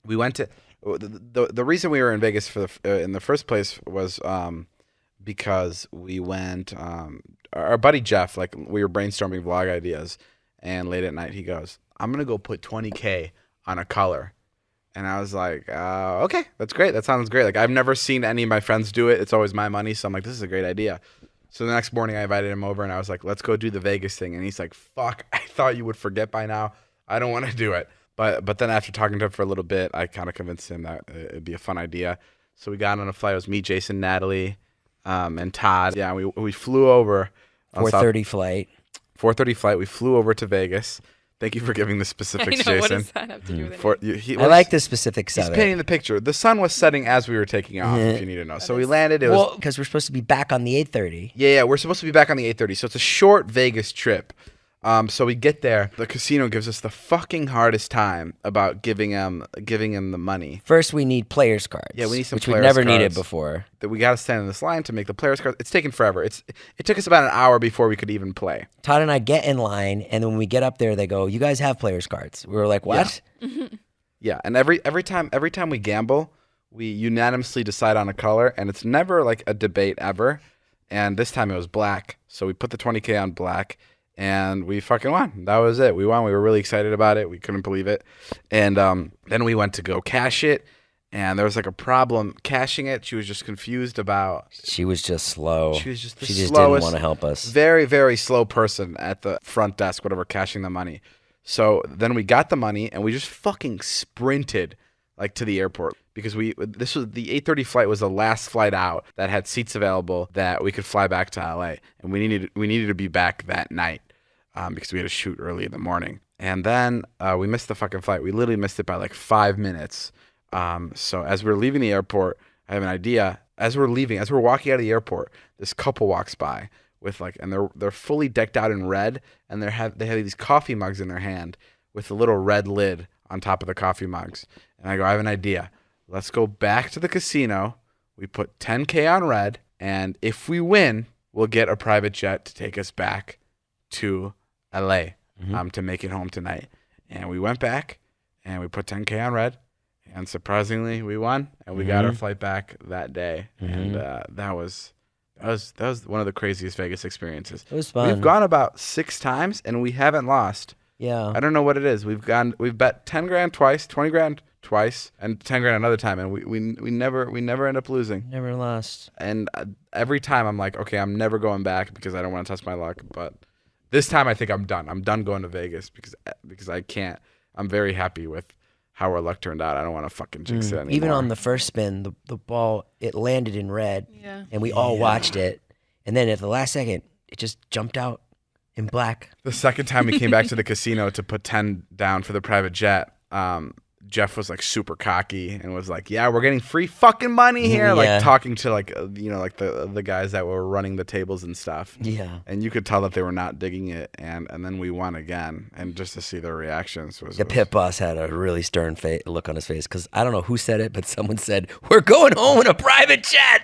we went to the reason we were in Vegas for in the first place was because we went our buddy Jeff, like we were brainstorming vlog ideas, and late at night he goes, I'm gonna go put $20K on a color. And I was like, okay, that's great. That sounds great. Like, I've never seen any of my friends do it. It's always my money. So I'm like, this is a great idea. So the next morning I invited him over and I was like, let's go do the Vegas thing. And he's like, fuck, I thought you would forget by now. I don't want to do it. But then after talking to him for a little bit, I kind of convinced him that it'd be a fun idea. So we got on a flight. It was me, Jason, Natalie, and Todd. Yeah, we flew over. 4:30 flight. 4:30 flight. We flew over to Vegas. Thank you for giving the specifics, I know, Jason. what does that have to do with it? I like the specifics He's of it. painting the picture. The sun was setting as we were taking off, if you need to know. So we landed. It was because we're supposed to be back on the 8:30. Yeah, we're supposed to be back on the 8:30. So it's a short Vegas trip. So we get there. The casino gives us the fucking hardest time about giving him the money. First, we need players cards. Yeah, we need some which players we've never cards. needed before. That we got to stand in this line to make the players cards. It's taken forever. It took us about an hour before we could even play. Todd and I get in line, and then when we get up there, they go, "You guys have players cards." We were like, "What?" Yeah, and every time we gamble, we unanimously decide on a color, and it's never like a debate ever. And this time it was black, so we put the $20K on black. And we fucking won. That was it. We won. We were really excited about it. We couldn't believe it. And then we went to go cash it. And there was like a problem cashing it. She was just confused about. She was just slow. She was just the She just slowest, didn't want to help us. Very, very slow person at the front desk, whatever, cashing the money. So then we got the money and we just fucking sprinted like to the airport because this was the 8:30 flight was the last flight out that had seats available that we could fly back to LA. And we needed to be back that night. Because we had to shoot early in the morning. And then we missed the fucking flight. We literally missed it by like 5 minutes. So as we're leaving the airport, I have an idea. As we're walking out of the airport, this couple walks by with like, and they're fully decked out in red, and they have these coffee mugs in their hand with a little red lid on top of the coffee mugs. And I go, I have an idea. Let's go back to the casino. We put $10K on red, and if we win, we'll get a private jet to take us back to LA to make it home tonight. And we went back and we put $10K on red, and surprisingly we won, and we got our flight back that day. And that was one of the craziest Vegas experiences. It was fun. We've gone about 6 times and we haven't lost. Yeah. I don't know what it is. We've bet 10 grand twice, 20 grand twice, and 10 grand another time, and we never end up losing. Never lost. And every time I'm like, okay, I'm never going back because I don't want to test my luck, but this time I think I'm done. I'm done going to Vegas because I can't. I'm very happy with how our luck turned out. I don't want to fucking jinx it anymore. Even on the first spin, the ball, it landed in red, and we all watched it. And then at the last second, it just jumped out in black. The second time we came back to the casino to put 10 down for the private jet, Jeff was like super cocky and was like, yeah, we're getting free fucking money here. Like talking to like, like the guys that were running the tables and stuff. Yeah. And you could tell that they were not digging it. And then we won again. And just to see their reactions was. The pit boss had a really stern look on his face because I don't know who said it, but someone said, we're going home in a private jet.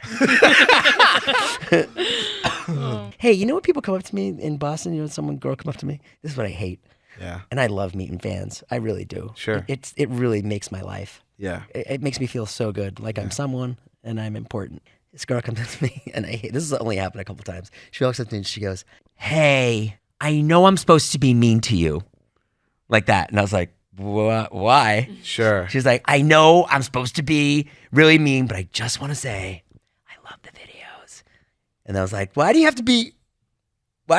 Hey, you know what people come up to me in Boston? You know, girl come up to me? This is what I hate. Yeah. And I love meeting fans. I really do. Sure. It really makes my life. Yeah. It makes me feel so good. Like I'm someone and I'm important. This girl comes up to me and this has only happened a couple times. She walks up to me and she goes, hey, I know I'm supposed to be mean to you. Like that. And I was like, why? Sure. She's like, I know I'm supposed to be really mean, but I just want to say I love the videos. And I was like, why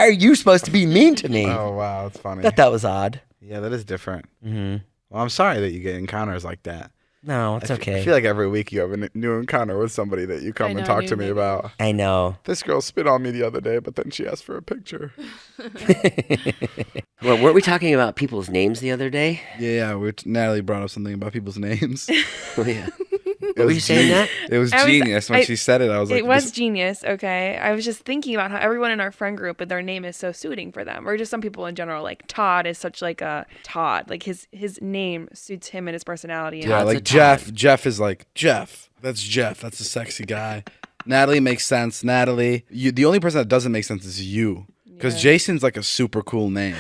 are you supposed to be mean to me? Oh, wow. That's funny. That was odd. Yeah, that is different. Mm-hmm. Well, I'm sorry that you get encounters like that. No, it's okay. I feel like every week you have a new encounter with somebody that you come and talk to me about. I know. This girl spit on me the other day, but then she asked for a picture. Well, weren't we talking about people's names the other day? Yeah. Natalie brought up something about people's names. Oh, yeah. Were you saying that? It was genius. When she said it, I was like... It was genius, okay? I was just thinking about how everyone in our friend group, but their name is so suiting for them. Or just some people in general, like Todd is such like a Todd. Like his name suits him and his personality. Yeah, like Jeff. Jeff is like, Jeff. That's Jeff. That's a sexy guy. Natalie makes sense. Natalie. The only person that doesn't make sense is you. Because Jason's like a super cool name.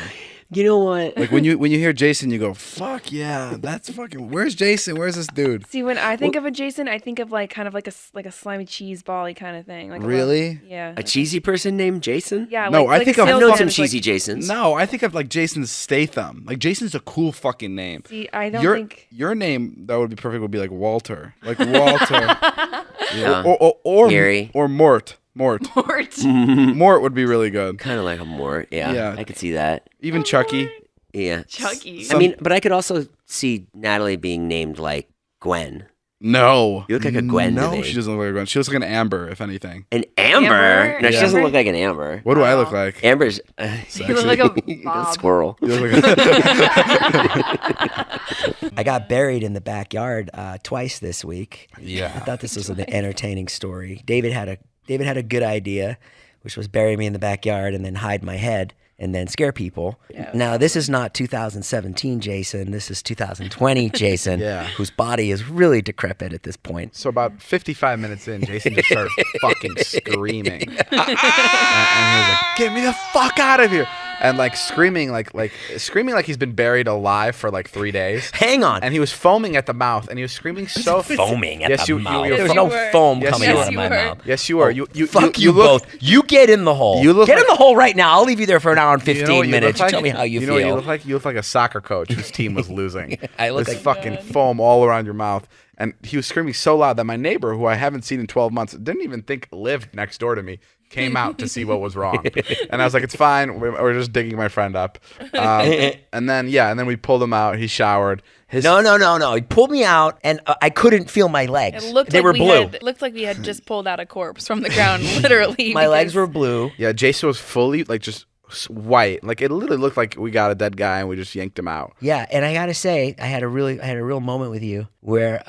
You know what? Like when you hear Jason, you go, "Fuck yeah, that's fucking." Where's Jason? Where's this dude? See, when I think of a Jason, I think of like kind of like a slimy cheese ball-y kind of thing. Like Really? Yeah. A cheesy person named Jason? Yeah. No, I like think a I've I've salesman known some is, cheesy like, Jasons. No, I think of like Jason Statham. Like Jason's a cool fucking name. See, I don't your think. your name that would be perfect would be like Walter, like Walter, Yeah. or Gary. or Mort. Mort would be really good. Kind of like a Mort. Yeah, Yeah. I could see that. Even Chucky. Yeah. Chucky. I mean, but I could also see Natalie being named like Gwen. No, You look like a Gwen to No, me. she doesn't look like a Gwen. She looks like an Amber, if anything. An Amber? Amber? No, she Yeah. doesn't look like an Amber. What do I look Wow. like? Amber's You look like a a Bob. squirrel. You look like I got buried in the backyard twice this week. I yeah. thought this was an entertaining story. David had a good idea, which was bury me in the backyard and then hide my head and then scare people. Yeah. Now, this is not 2017 Jason. This is 2020 Jason, Yeah. whose body is really decrepit at this point. So about 55 minutes in, Jason just started fucking screaming, and he was like, "Get me the fuck out of here!" And like screaming like he's been buried alive for like 3 days. Hang on. And he was foaming at the mouth, and he was screaming so foaming at Yes, the you- mouth. you- There was you no were. foam Yes, coming you out were. of my You were. mouth. Yes, you are. You Fuck you look- both. You get in the hole. You look get in like- the hole right now. I'll leave you there for an hour and 15 You know what you minutes. look like? You tell me how you know feel. what you look like? You look like a soccer coach whose team was losing. I look There's like- fucking foam all around your mouth. And he was screaming so loud that my neighbor, who I haven't seen in 12 months, didn't even think lived next door to me, came out to see what was wrong. And I was like, "It's fine. We're just digging my friend up." And then we pulled him out. He showered. No. He pulled me out, and I couldn't feel my legs. It looked They like were we blue. Had, looked like we had just pulled out a corpse from the ground, literally. My legs because- were blue. Yeah, Jason was fully like just white. Like it literally looked like we got a dead guy and we just yanked him out. Yeah, and I gotta say, I had a real moment with you where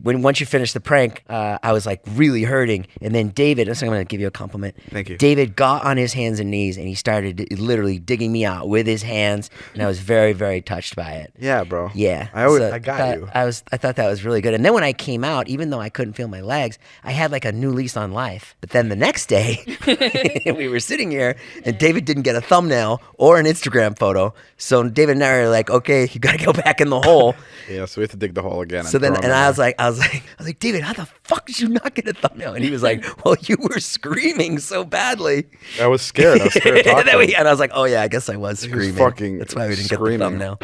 once you finished the prank, I was like really hurting, and then David. I'm gonna give you a compliment. Thank you. David got on his hands and knees, and he started literally digging me out with his hands, and I was very, very touched by it. Yeah, bro. Yeah, I got you. I thought that was really good. And then when I came out, even though I couldn't feel my legs, I had like a new lease on life. But then the next day, we were sitting here, and David didn't get a thumbnail or an Instagram photo. So David and I were like, "Okay, you got to go back in the hole." Yeah, so we have to dig the hole again. So then, throw him and in I there. was like, David, how the fuck did you not get a thumbnail? And he was like, "Well, you were screaming so badly." I was scared. I was scared to talk and, to him. and I was like, "Oh yeah, I guess I was was screaming. fucking That's why we didn't screaming. get the thumbnail."